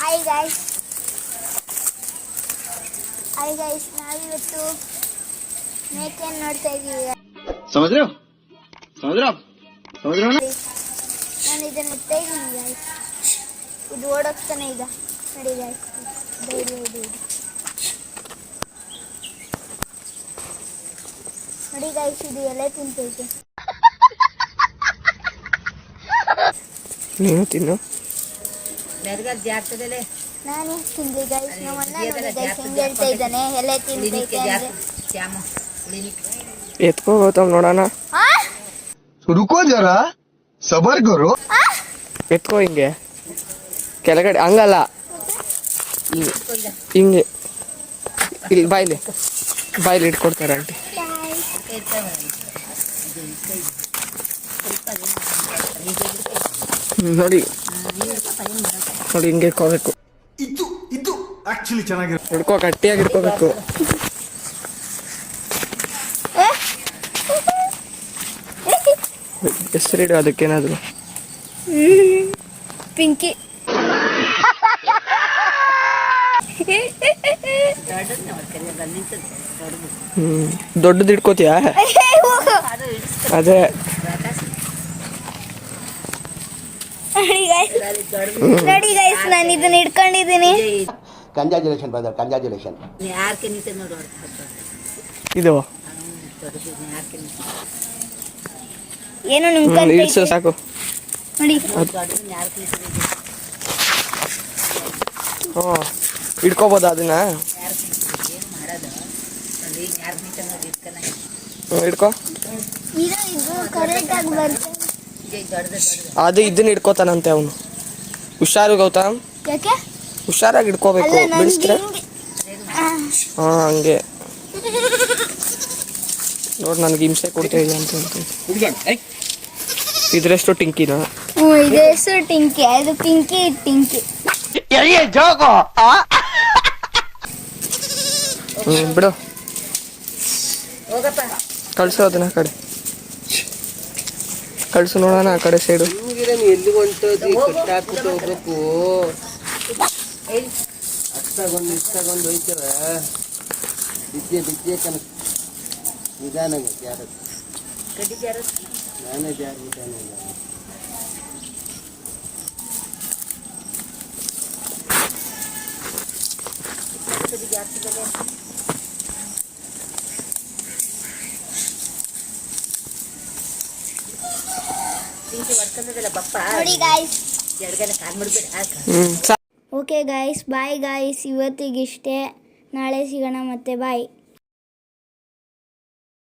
Hi guys ನಾವಿವತ್ತು ಮೇಕೆಯನ್ನು ನೋಡ್ತಾ ಇದ್ದೀವಿ. ನಾನು ಇದನ್ನು ಇಡ್ತಾ ಇದ್ದೀನಿ ಗಾಯ್ಸ್. ಇದು ಓಡೋಗ್ತಾನೆ ಈಗ ನೋಡಿ ಗಾಯ್ಸ್. ನೋಡಿ ಗಾಯ್ಸ್, ಇದು ಎಲೆ ತಿಂತೈತೆ. ನೀನು ತಿನ್ನು. ನಾನು ತಿಂದೆ ಗಾಯ್ಸ್. ನಮ್ಮ ಅಣ್ಣ ನೋಡಿ ಗಾಯ್ಸ್ ಹೆಂಗೆ ಹೇಳ್ತಾ ಇದ್ದಾನೆ, ಎಲೆ ತಿಂತೈತೆ ಅಂದ್ರೆ. ಎತ್ಕೋ ಗೌತಮ್ ನೋಡೋಣ. रुको जरा सबर करो. ಎತ್ಕೋ ಹಿಂಗೆ ಕೆಳಗಡೆ ಹಂಗಲ್ಲ, ಹಿಂಗೆ ಇಲ್ಲಿ ಬಾಯ್ಲಿ ಇಟ್ಕೊಡ್ತಾರೆ ಆಂಟಿ. ನೋಡಿ ಹಿಂಗೆ ಇಟ್ಕೋಬೇಕು. ಇದು ಆಕ್ಚುಲಿ ಚೆನ್ನಾಗಿರುತ್ತೆ. ಹಿಡ್ಕೋ, ಗಟ್ಟಿಯಾಗಿ ಹಿಡ್ಕೋಬೇಕು. ಹೆಸರಿಡು ಅದಕ್ಕೇನಾದ್ರು. ಪಿಂಕಿ. ದೊಡ್ಡದು ಇಟ್ಕೋತೀಯ? ಅದೇ ನೋಡಿ ಗೈಸ್, ನಾನು ಇದನ್ನ ಇಟ್ಕೊಂಡಿದ್ದೀನಿ. Congratulation brother, congratulation. ಇದು ಏನೋ ನಿಮ್ಗೆ ಸಾಕು ನೋಡಿ. ಇಟ್ಕೋಬೋದ ಅದನ್ನ? ಇಟ್ಕೋ. ಇದು ಕರೆಕ್ಟ್ ಆಗಿ ಬರ್ತದೆ. ಅದು ಇದನ್ನ ಇಟ್ಕೋತಾನಂತೆ ಅವನು. ಹುಷಾರು ಗೌತಮ್, ಯಾಕೆ? ಹುಷಾರಾಗಿ ಇಟ್ಕೋಬೇಕು, ಬಿಡಿಸ್ತಾರೆ. ಹಂಗೆ ನೋಡ್, ನನಗೆ ಹಿಂಸೆ ಕೊಡ್ತಾ ಇದೆ ಅಂತ. ಇದ್ರೆಷ್ಟು ಟಿಂಕಿನ? ಇದು ಹೆಸರು ಟಿಂಕಿ, ಅದು ಪಿಂಕಿ. ಬಿಡು, ಕಳ್ಸು ಅದನ್ನ ಆ ಕಡೆ ಕಳ್ಸು ನೋಡೋಣ. ಆ ಕಡೆ ಸೈಡು ಎಲ್ಲಿ ಹೊಂಟೋದಿ? ಕಟ್ಟಾಕ್ಬಿಟ್ಟು ಹೋಗ್ಬೇಕು. ಇಷ್ಟಾಗೊಂದು ಹೋಯ್ತವೆ. ಬಿದ್ದೆ ಕನ ನಿಧಾನ ಜಾರ. ನಾನೇ ಜಾರ ನಿಧಾನ. ನೋಡಿ guys. Okay guys, bye guys. ಇವತ್ತಿಗಿಷ್ಟೇ, ನಾಳೆ ಸಿಗೋಣ ಮತ್ತೆ. ಬಾಯ್.